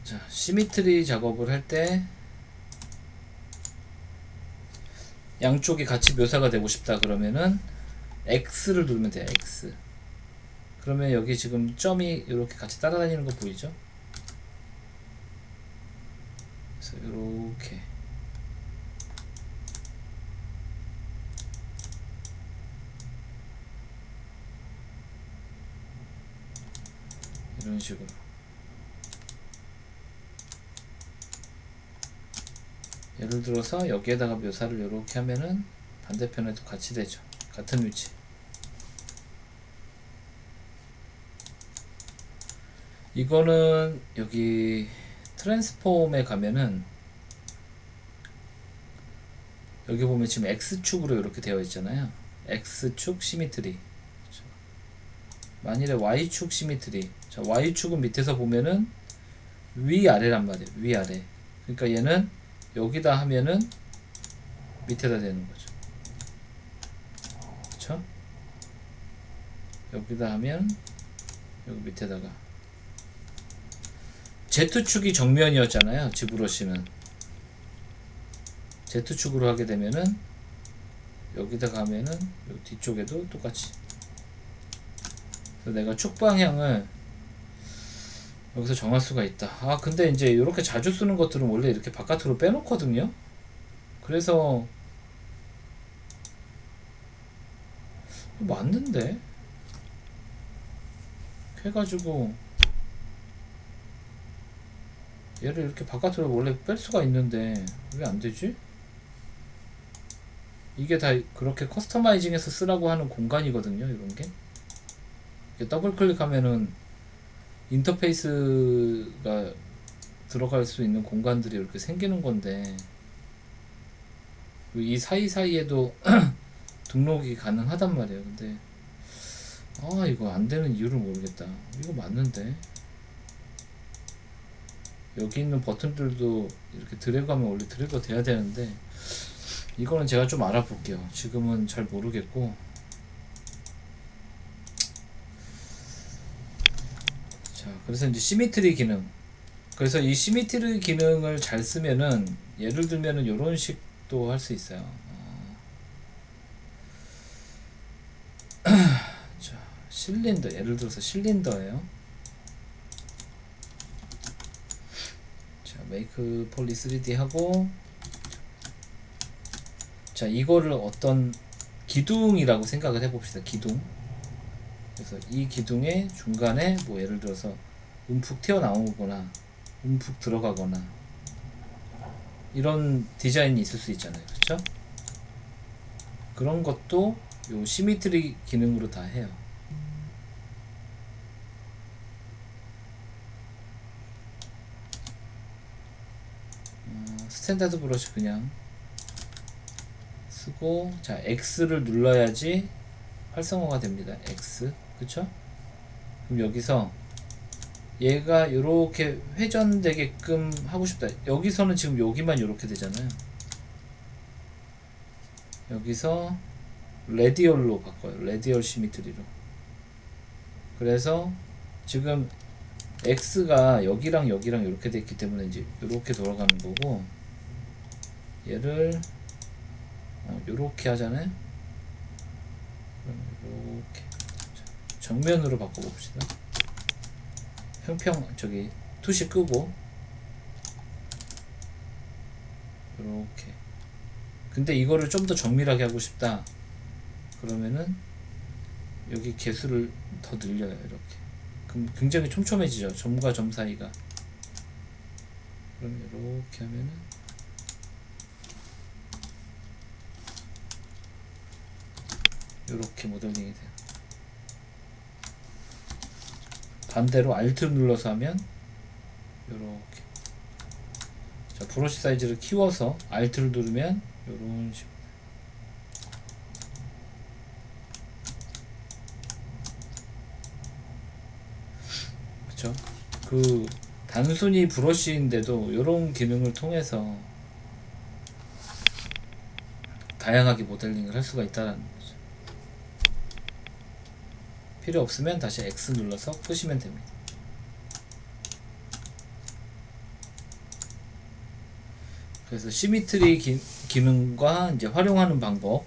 자, 시미트리 작업을 할 때 양쪽이 같이 묘사가 되고 싶다 그러면은 X를 누르면 돼요. X. 그러면 여기 지금 점이 이렇게 같이 따라다니는 거 보이죠? 그래서 이렇게 이런 식으로 예를 들어서 여기에다가 묘사를 이렇게 하면은 반대편에도 같이 되죠. 같은 위치. 이거는 여기 트랜스폼에 가면은 여기 보면 지금 X축으로 이렇게 되어 있잖아요. X축 시미트리. 그렇죠. 만일에 Y축 시미트리. 자, Y축은 밑에서 보면은 위아래란 말이에요. 위아래. 그러니까 얘는 여기다 하면은 밑에다 되는 거죠. 그쵸? 여기다 하면 여기 밑에다가 Z축이 정면이었잖아요. 지브러시는 Z축으로 하게 되면은 여기다 가면은 여기 뒤쪽에도 똑같이. 그래서 내가 축 방향을 여기서 정할 수가 있다. 아 근데 이제 이렇게 자주 쓰는 것들은 원래 이렇게 바깥으로 빼놓거든요. 그래서 맞는데 해가지고 얘를 이렇게 바깥으로 원래 뺄 수가 있는데 왜 안되지? 이게 다 그렇게 커스터마이징해서 쓰라고 하는 공간이거든요. 이런게 더블 클릭하면은 인터페이스가 들어갈 수 있는 공간들이 이렇게 생기는 건데 이 사이사이에도 등록이 가능하단 말이에요. 근데 아 이거 안되는 이유를 모르겠다. 이거 맞는데 여기 있는 버튼들도 이렇게 드래그하면 원래 드래그가 돼야 되는데 이거는 제가 좀 알아볼게요. 지금은 잘 모르겠고. 자, 그래서 이제 시미트리 기능. 그래서 이 시미트리 기능을 잘 쓰면은 예를 들면은 요런 식도 할 수 있어요. 자, 실린더. 예를 들어서 실린더예요. 자, 메이크 폴리 3D 하고 자, 이거를 어떤 기둥이라고 생각을 해봅시다. 기둥. 그래서 이 기둥의 중간에 뭐 예를 들어서 움푹 튀어나오거나 움푹 들어가거나 이런 디자인이 있을 수 있잖아요. 그쵸? 그런 것도 요 시미트리 기능으로 다 해요. 스탠다드 브러쉬 그냥 쓰고 자 X를 눌러야지 활성화가 됩니다. X. 그쵸? 그럼 여기서 얘가 이렇게 회전되게끔 하고 싶다. 여기서는 지금 여기만 이렇게 되잖아요. 여기서 레디얼로 바꿔요. 레디얼 시미트리로. 그래서 지금 X가 여기랑 여기랑 이렇게 됐기 때문에 이제 이렇게 돌아가는 거고 얘를 이렇게 하잖아요. 그럼 이렇게 정면으로 바꿔봅시다. 평평 저기 투시 끄고 이렇게. 근데 이거를 좀 더 정밀하게 하고 싶다. 그러면은 여기 개수를 더 늘려요. 이렇게. 그럼 굉장히 촘촘해지죠. 점과 점 사이가. 그럼 이렇게 하면은 이렇게 모델링이 돼요. 반대로 Alt를 눌러서 하면 이렇게. 자, 브러쉬 사이즈를 키워서 Alt를 누르면 이런 식으로. 그쵸? 그 단순히 브러쉬인데도 이런 기능을 통해서 다양하게 모델링을 할 수가 있다는 거죠. 필요 없으면 다시 X 눌러서 끄시면 됩니다. 그래서 시미트리 기능과 이제 활용하는 방법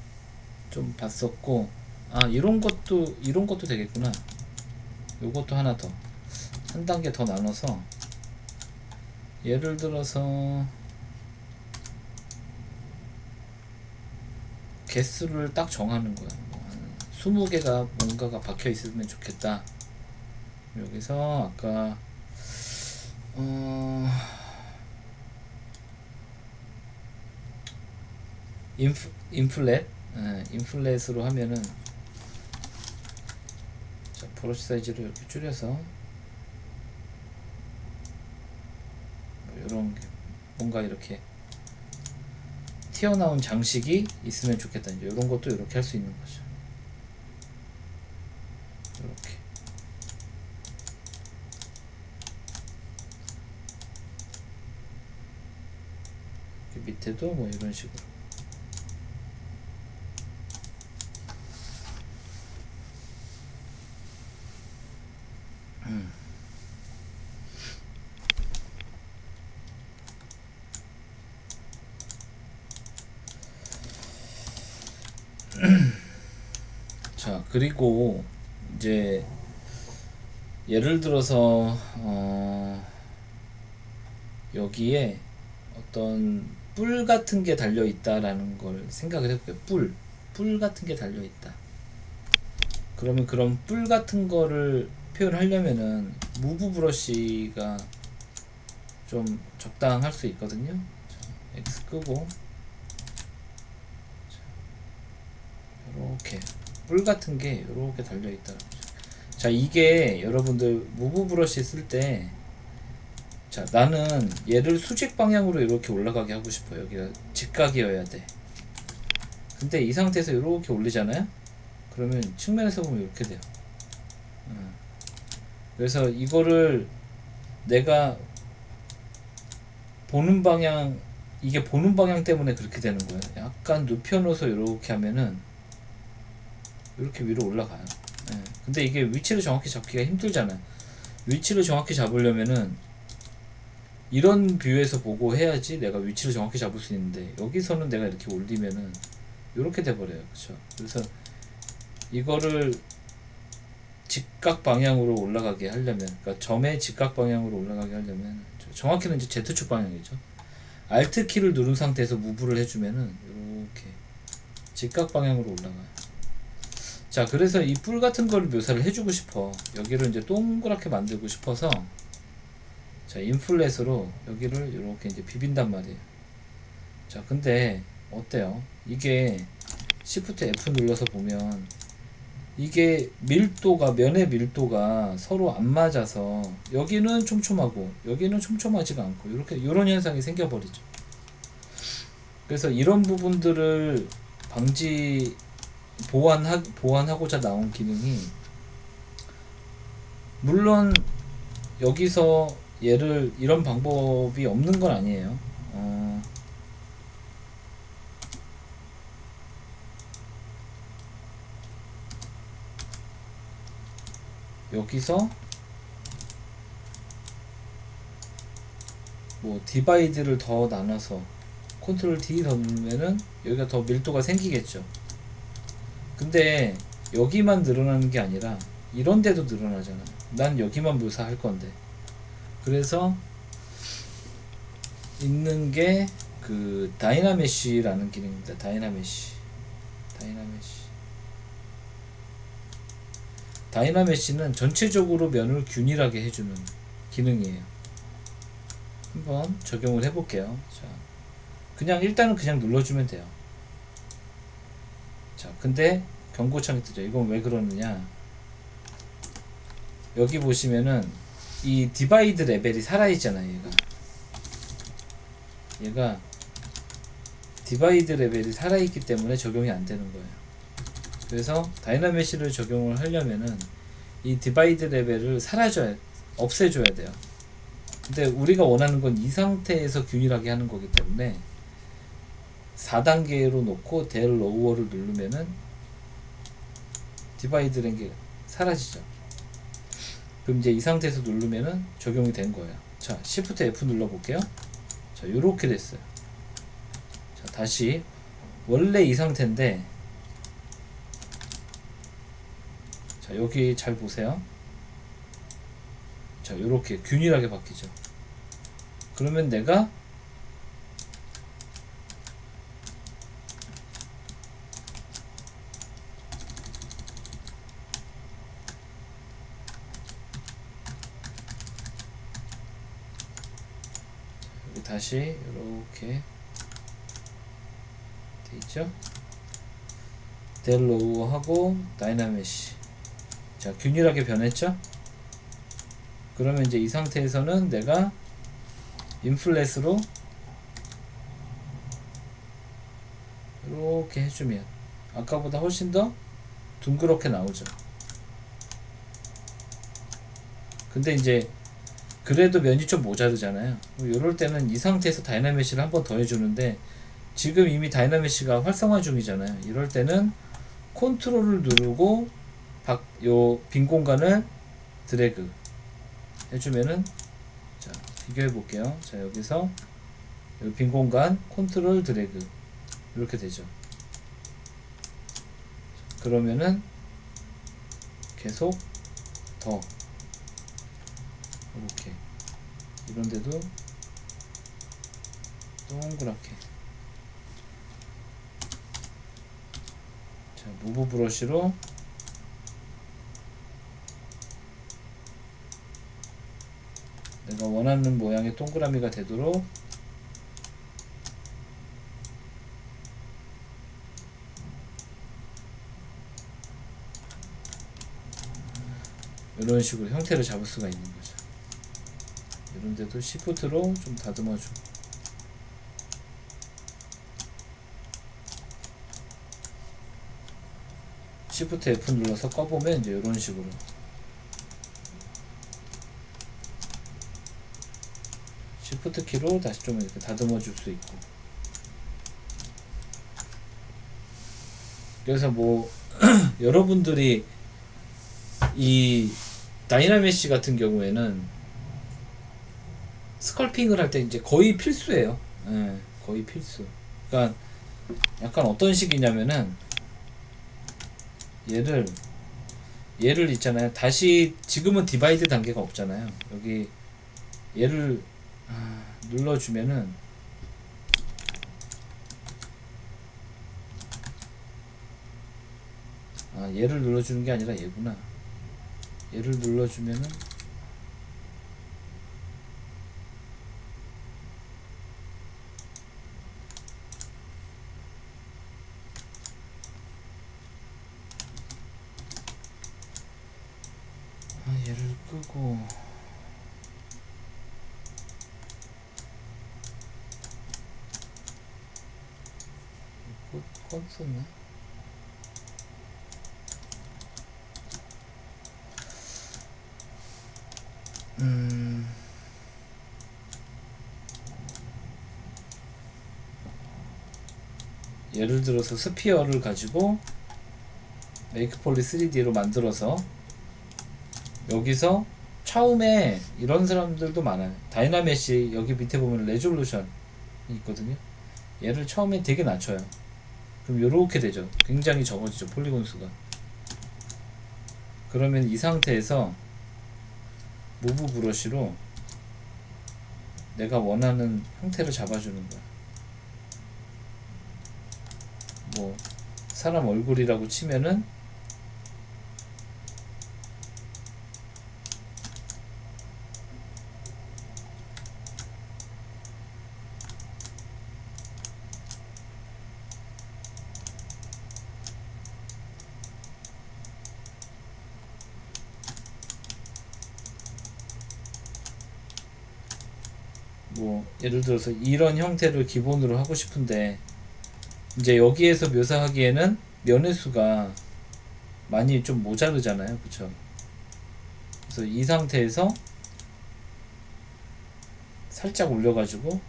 좀 봤었고, 아 이런 것도 되겠구나. 요것도 하나 더 한 단계 더 나눠서, 예를 들어서 개수를 딱 정하는 거야. 뭐 20개가 뭔가가 박혀 있으면 좋겠다. 여기서 아까 인플렛, 인플렛으로 하면은, 자, 브러쉬 사이즈를 이렇게 줄여서 이런 게 뭔가 이렇게 튀어나온 장식이 있으면 좋겠다. 이제 이런 것도 이렇게 할 수 있는 거죠. 이렇게. 밑에도 뭐 이런 식으로. 자, 그리고 이제 예를 들어서 여기에 어떤 뿔 같은 게 달려 있다라는 걸 생각을 해볼게요. 뿔 같은 게 달려 있다. 그러면 그런 뿔 같은 거를 표현하려면은 무브 브러쉬가 좀 적당할 수 있거든요. 자, X 끄고, 이렇게 뿔 같은 게 이렇게 달려 있다. 자, 이게 여러분들 무브 브러쉬 쓸 때, 자, 나는 얘를 수직 방향으로 이렇게 올라가게 하고 싶어요. 여기가 직각이어야 돼. 근데 이 상태에서 이렇게 올리잖아요. 그러면 측면에서 보면 이렇게 돼요. 그래서 이거를 내가 보는 방향, 이게 보는 방향 때문에 그렇게 되는 거예요. 약간 눕혀놓아서 이렇게 하면은 이렇게 위로 올라가요. 근데 이게 위치를 정확히 잡기가 힘들잖아요. 위치를 정확히 잡으려면은 이런 뷰에서 보고 해야지 내가 위치를 정확히 잡을 수 있는데, 여기서는 내가 이렇게 올리면은 이렇게 돼버려요. 그쵸? 그래서 이거를 직각 방향으로 올라가게 하려면, 그러니까 점의 직각 방향으로 올라가게 하려면, 정확히는 이제 Z축 방향이죠. Alt 키를 누른 상태에서 무브를 해주면은 이렇게 직각 방향으로 올라가요. 자, 그래서 이 뿔 같은 걸 묘사를 해주고 싶어. 여기를 이제 동그랗게 만들고 싶어서, 자, 인플렛으로 여기를 이렇게 이제 비빈단 말이에요. 자, 근데 어때요? 이게 Shift F 눌러서 보면 이게 밀도가, 면의 밀도가 서로 안 맞아서 여기는 촘촘하고 여기는 촘촘하지가 않고, 이렇게 이런 현상이 생겨버리죠. 그래서 이런 부분들을 보완하고자 나온 기능이, 물론 여기서 얘를 이런 방법이 없는 건 아니에요. 여기서 뭐 디바이드를 더 나눠서 컨트롤 D 더 누르면은 여기가 더 밀도가 생기겠죠. 근데 여기만 늘어나는 게 아니라 이런 데도 늘어나잖아. 난 여기만 묘사할 건데. 그래서 있는 게 그 다이나메쉬라는 기능입니다. 다이나메쉬는 전체적으로 면을 균일하게 해주는 기능이에요. 한번 적용을 해볼게요. 자, 일단은 그냥 눌러주면 돼요. 자, 근데 경고창이 뜨죠. 이건 왜 그러느냐? 여기 보시면은 이 디바이드 레벨이 살아있잖아요. 얘가 디바이드 레벨이 살아있기 때문에 적용이 안 되는 거예요. 그래서 다이나메쉬를 적용을 하려면은 이 디바이드 레벨을 없애줘야 돼요. 근데 우리가 원하는 건 이 상태에서 균일하게 하는 거기 때문에 4단계로 놓고 델 로우어를 누르면은 디바이드라는 게 사라지죠. 그럼 이제 이 상태에서 누르면은 적용이 된 거예요. 자, Shift F 눌러 볼게요. 자, 요렇게 됐어요. 자, 다시 원래 이 상태인데, 자, 여기 잘 보세요. 자, 요렇게 균일하게 바뀌죠. 그러면 내가 여기 다시 이렇게 돼 있죠. 델로우 하고 다이나메시. 자, 균일하게 변했죠. 그러면 이제 이 상태에서는 내가 인플렛으로 이렇게 해주면 아까보다 훨씬 더 둥그렇게 나오죠. 근데 이제 그래도 면이 좀 모자르잖아요. 이럴 때는 이 상태에서 다이나메시를 한 번 더 해주는데, 지금 이미 다이나메시가 활성화 중이잖아요. 이럴 때는 컨트롤을 누르고 요 빈 공간을 드래그 해주면은, 자, 비교해 볼게요. 자, 여기서 요 빈 공간 컨트롤 드래그 이렇게 되죠. 그러면은 계속 더 이렇게 이런데도 동그랗게. 자, 무브 브러쉬로 내가 원하는 모양의 동그라미가 되도록 이런 식으로 형태를 잡을 수가 있는 거죠. 이런데도 시프트로 좀 다듬어주고, 시프트 F 눌러서 꺼보면 이제 이런 식으로 시프트 키로 다시 좀 이렇게 다듬어 줄 수 있고. 그래서 뭐 여러분들이 이 다이나메시 같은 경우에는 스컬핑을 할 때 이제 거의 필수예요. 예, 거의 필수. 그러니까 약간 어떤 식이냐면은, 얘를 있잖아요. 다시 지금은 디바이드 단계가 없잖아요. 여기 얘를 눌러주면은, 얘를 눌러주는 게 아니라 얘구나. 얘를 눌러주면은 얘를 끄고 썼나? 예를 들어서 스피어를 가지고 메이크폴리 3D로 만들어서 여기서 처음에 이런 사람들도 많아요. 다이나메시 여기 밑에 보면 레졸루션이 있거든요. 얘를 처음에 되게 낮춰요. 그럼 요렇게 되죠. 굉장히 적어지죠, 폴리곤 수가. 그러면 이 상태에서 무브 브러쉬로 내가 원하는 형태를 잡아주는 거야. 뭐 사람 얼굴이라고 치면은 뭐 예를 들어서 이런 형태를 기본으로 하고 싶은데, 이제 여기에서 묘사하기에는 면의 수가 많이 좀 모자르잖아요. 그쵸? 그래서 이 상태에서 살짝 올려가지고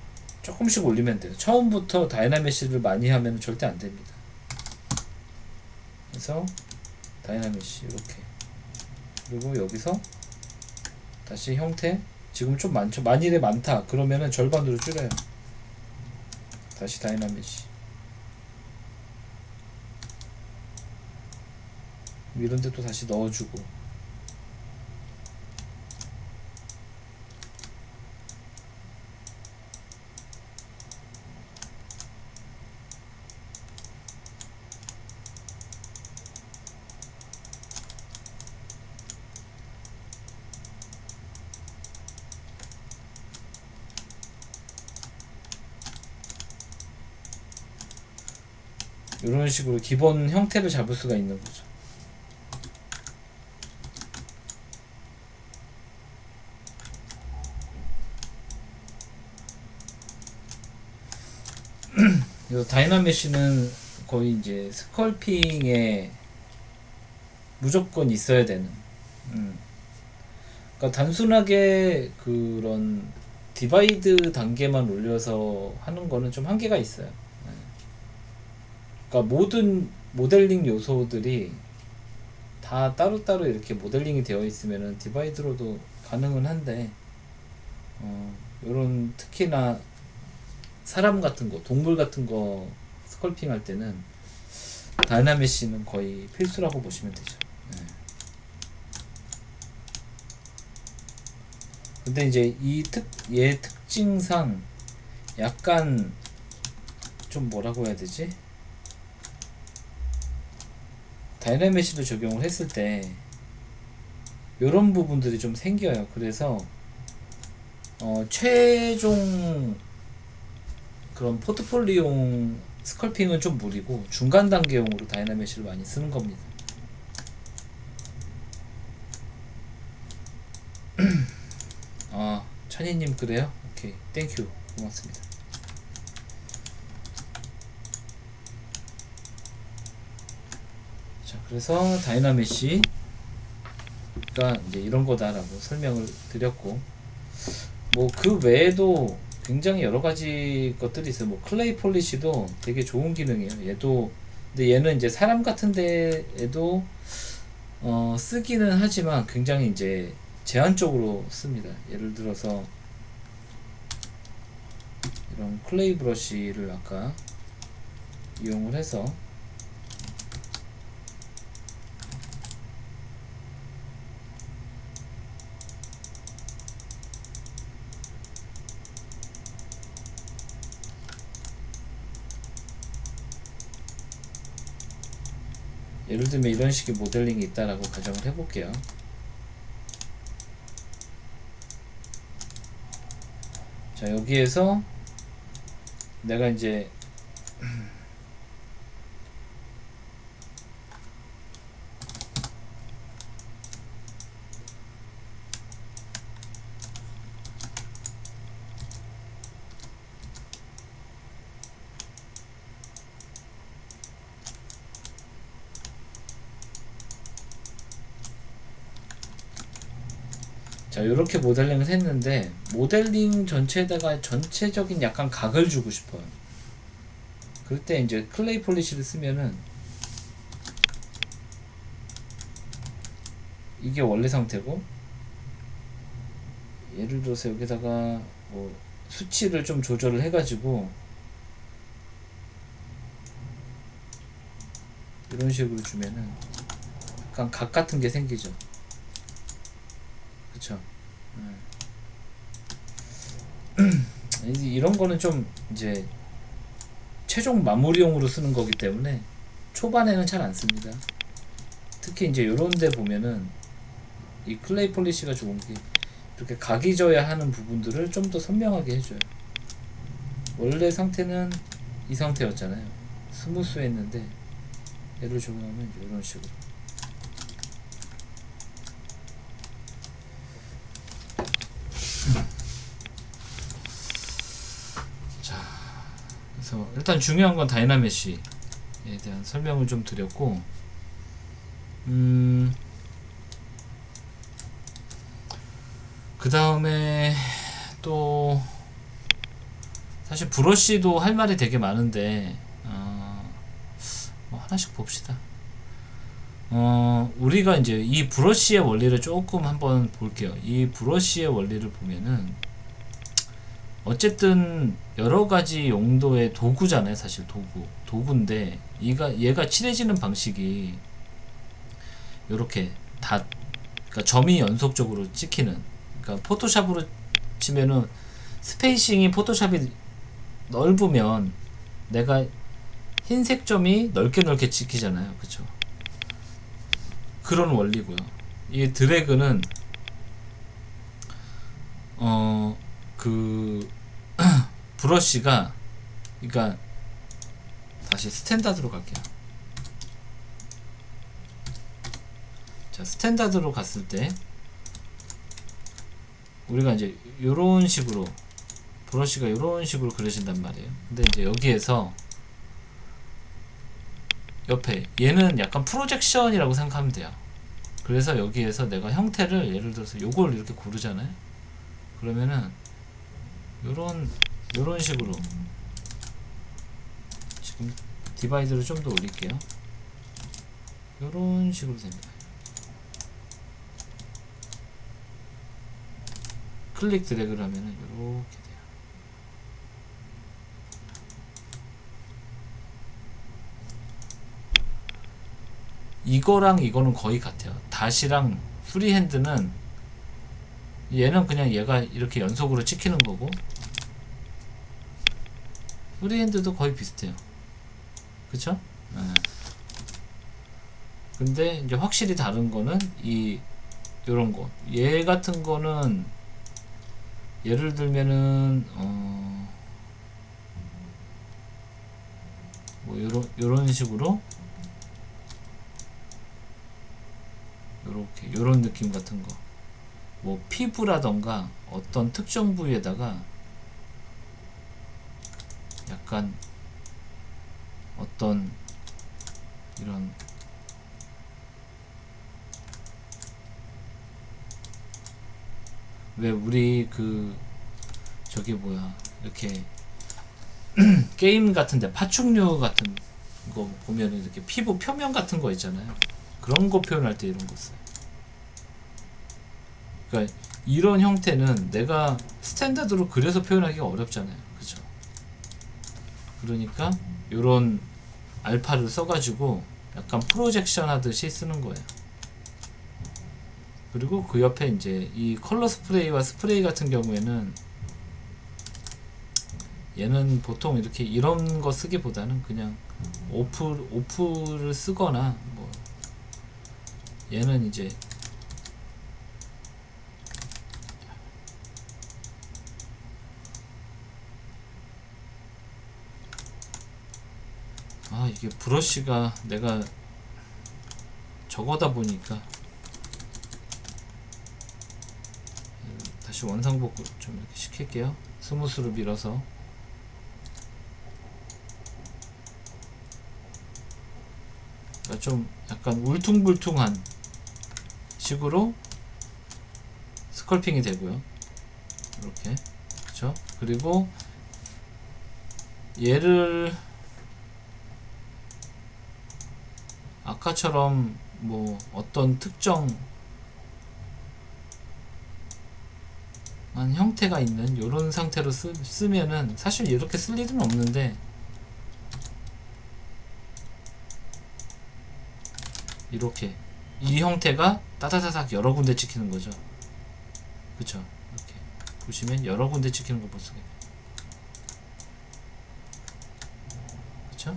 조금씩 올리면 돼요. 처음부터 다이나메시를 많이 하면 절대 안 됩니다. 그래서 다이나메시 이렇게, 그리고 여기서 다시 형태, 지금 좀 많죠. 만일에 많다 그러면은 절반으로 줄여요. 다시 다이나메시. 이런데 또 다시 넣어주고. 이런 식으로 기본 형태를 잡을 수가 있는 거죠. 그래서 다이나메시는 거의 이제 스컬핑에 무조건 있어야 되는. 그러니까 단순하게 그런 디바이드 단계만 올려서 하는 거는 좀 한계가 있어요. 그러니까 모든 모델링 요소들이 다 따로따로 이렇게 모델링이 되어 있으면은 디바이드로도 가능은 한데, 요런 특히나 사람 같은 거, 동물 같은 거 스컬핑 할 때는 다이나메시는 거의 필수라고 보시면 되죠. 근데 이제 얘 특징상 약간 좀 뭐라고 해야 되지? 다이나메시를 적용을 했을 때 요런 부분들이 좀 생겨요. 그래서 최종 그런 포트폴리오용 스컬핑은 좀 무리고 중간 단계용으로 다이나메시를 많이 쓰는 겁니다. 찬이님 그래요? 오케이, 땡큐, 고맙습니다. 자, 그래서 다이나메시가 이제 이런 거다라고 설명을 드렸고, 뭐 그 외에도 굉장히 여러 가지 것들이 있어요. 뭐 클레이 폴리시도 되게 좋은 기능이에요. 얘도, 근데 얘는 이제 사람 같은 데에도 쓰기는 하지만 굉장히 이제 제한적으로 씁니다. 예를 들어서 이런 클레이 브러쉬를 아까 이용을 해서 예를 들면 이런 식의 모델링이 있다라고 가정을 해볼게요. 자, 여기에서 내가 이제 자, 요렇게 모델링을 했는데 모델링 전체에다가 전체적인 약간 각을 주고 싶어요. 그럴 때 이제 클레이 폴리시를 쓰면은 이게 원래 상태고, 예를 들어서 여기다가 뭐 수치를 좀 조절을 해가지고 이런 식으로 주면은 약간 각 같은 게 생기죠. 그쵸? 이런 거는 좀 이제 최종 마무리용으로 쓰는 거기 때문에 초반에는 잘 안 씁니다. 특히 이제 요런 데 보면은 이 클레이 폴리시가 좋은 게 이렇게 각이 져야 하는 부분들을 좀 더 선명하게 해줘요. 원래 상태는 이 상태였잖아요. 스무스했는데 얘를 적용하면 이런 식으로. 자, 그래서 일단 중요한 건 다이나메시에 대한 설명을 좀 드렸고, 그 다음에 또 사실 브러쉬도 할 말이 되게 많은데 뭐 하나씩 봅시다. 우리가 이제 이 브러쉬의 원리를 조금 한번 볼게요. 이 브러쉬의 원리를 보면은 어쨌든 여러 가지 용도의 도구잖아요. 사실 도구인데 얘가 칠해지는 방식이 요렇게 다, 그러니까 점이 연속적으로 찍히는, 그러니까 포토샵으로 치면은 스페이싱이 포토샵이 넓으면 내가 흰색 점이 넓게 찍히잖아요. 그쵸? 그런 원리고요. 이 드래그는 그 브러쉬가, 그러니까 다시 스탠다드로 갈게요. 자, 스탠다드로 갔을 때 우리가 이제 요런 식으로 브러쉬가 요런 식으로 그려진단 말이에요. 근데 이제 여기에서 옆에 얘는 약간 프로젝션이라고 생각하면 돼요. 그래서 여기에서 내가 형태를 예를 들어서 요걸 이렇게 고르잖아요. 그러면은 요런 식으로, 지금 디바이드를 좀 더 올릴게요. 요런 식으로 됩니다. 클릭 드래그를 하면은 요렇게 돼요. 이거랑 이거는 거의 같아요. 다시랑 프리핸드는 얘는 그냥 얘가 이렇게 연속으로 찍히는 거고, 프리핸드도 거의 비슷해요. 그쵸? 네. 근데 이제 확실히 다른 거는 요런 거. 얘 같은 거는 예를 들면은 뭐 요런 식으로 요런 느낌 같은 거, 뭐 피부라던가 어떤 특정 부위에다가 약간 어떤 이런 왜 우리 저기 뭐야 이렇게 게임 같은데 파충류 같은 거 보면 이렇게 피부 표면 같은 거 있잖아요. 그런 거 표현할 때 이런 거 써요. 그러니까 이런 형태는 내가 스탠다드로 그려서 표현하기가 어렵잖아요. 그죠? 그러니까 요런 알파를 써가지고 약간 프로젝션 하듯이 쓰는 거예요. 그리고 그 옆에 이제 이 컬러 스프레이와 스프레이 같은 경우에는 얘는 보통 이렇게 이런 거 쓰기보다는 그냥 오프를 쓰거나, 뭐 얘는 이제 이게 브러쉬가 내가 저거다 보니까 다시 원상복구 좀 이렇게 시킬게요. 스무스로 밀어서. 그러니까 좀 약간 울퉁불퉁한 식으로 스컬핑이 되고요. 이렇게. 그쵸? 그리고 얘를 아까처럼 뭐 어떤 특정한 형태가 있는 요런 상태로 쓰면은 사실 이렇게 쓸 일은 없는데, 이렇게 이 형태가 따다다닥 여러 군데 찍히는 거죠. 그쵸? 이렇게 보시면 여러 군데 찍히는 거 보세요. 그쵸?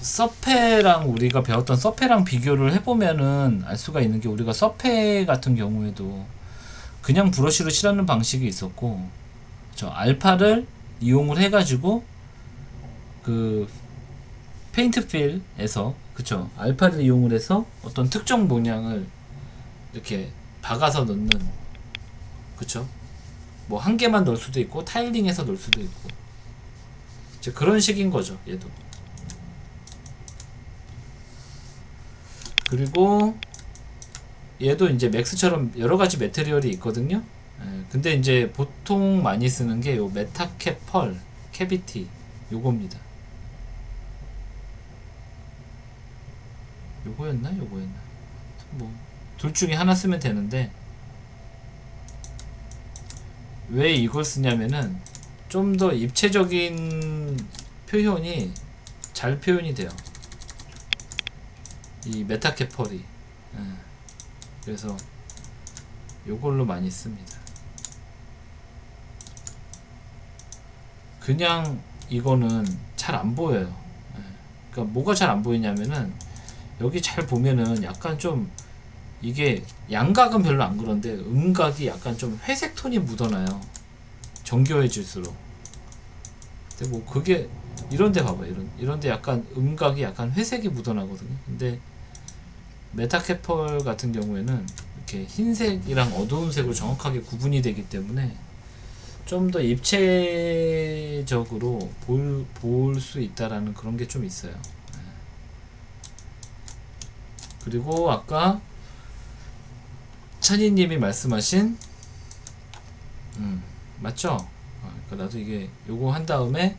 서페랑 우리가 배웠던 서페랑 비교를 해보면은 알 수가 있는 게, 우리가 서페 같은 경우에도 그냥 브러쉬로 칠하는 방식이 있었고, 저 알파를 이용을 해가지고 페인트 필에서, 그쵸, 알파를 이용을 해서 어떤 특정 모양을 이렇게 박아서 넣는, 그쵸, 뭐 한 개만 넣을 수도 있고 타일링해서 넣을 수도 있고, 이제 그런 식인 거죠. 얘도. 그리고 얘도 이제 맥스처럼 여러 가지 매테리얼이 있거든요. 근데 이제 보통 많이 쓰는 게 요 메타캡 펄 캐비티 요겁니다. 요거였나? 뭐 둘 중에 하나 쓰면 되는데, 왜 이걸 쓰냐면은 좀 더 입체적인 표현이 잘 표현이 돼요. 이 메타캡 펄이. 그래서 요걸로 많이 씁니다. 그냥 이거는 잘 안 보여요. 그러니까 뭐가 잘 안 보이냐면은 여기 잘 보면은 약간 좀 이게 양각은 별로 안 그런데 음각이 약간 좀 회색 톤이 묻어나요. 정교해질수록. 근데 뭐 그게 이런데 봐봐요. 이런데 약간 음각이 약간 회색이 묻어나거든요. 근데 메타캐펄 같은 경우에는 이렇게 흰색이랑 어두운 색으로 정확하게 구분이 되기 때문에 좀 더 입체적으로 볼 수 있다라는 그런 게 좀 있어요. 그리고 아까 찬이님이 말씀하신 맞죠? 그러니까 나도 이게 요거 한 다음에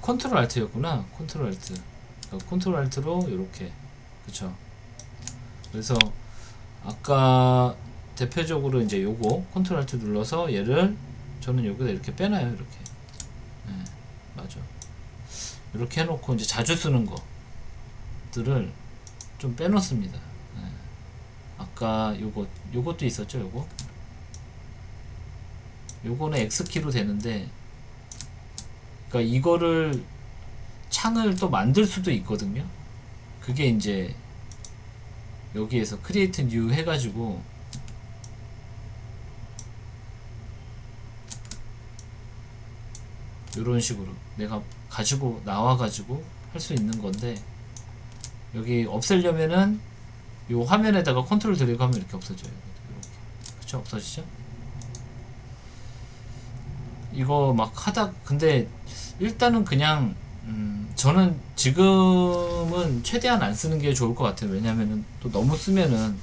컨트롤 알트였구나. 컨트롤 알트. 컨트롤 알트로 이렇게, 그쵸? 그래서 아까 대표적으로 이제 요거 컨트롤 알트 눌러서 얘를 저는 여기다 이렇게 빼놔요. 이렇게. 맞아. 이렇게 해놓고 이제 자주 쓰는 것들을 좀 빼놓습니다. 아까 요것도 있었죠. 요거는 X키로 되는데, 그러니까 이거를 창을 또 만들 수도 있거든요. 그게 이제 여기에서 크리에이트 뉴 해가지고 이런 식으로 내가 가지고 나와가지고 할 수 있는 건데, 여기 없애려면은 요 화면에다가 컨트롤 드래그 하면 이렇게 없어져요. 이렇게. 그쵸? 없어지죠? 이거 막 하다, 근데 일단은 그냥 저는 지금은 최대한 안 쓰는 게 좋을 것 같아요. 왜냐면은 또 너무 쓰면은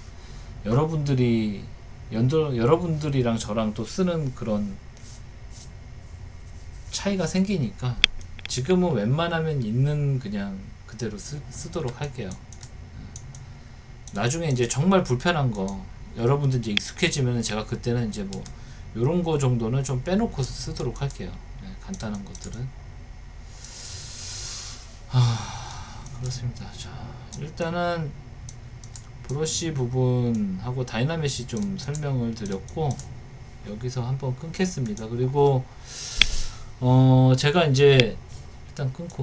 여러분들이랑 저랑 또 쓰는 그런 차이가 생기니까 지금은 웬만하면 있는 그냥 그대로 쓰도록 할게요. 나중에 이제 정말 불편한 거 여러분들 이제 익숙해지면 제가 그때는 이제 뭐 요런 거 정도는 좀 빼놓고 쓰도록 할게요. 간단한 것들은. 그렇습니다. 자, 일단은 브러쉬 부분하고 다이나메시 좀 설명을 드렸고, 여기서 한번 끊겠습니다. 그리고 제가 이제 일단 끊고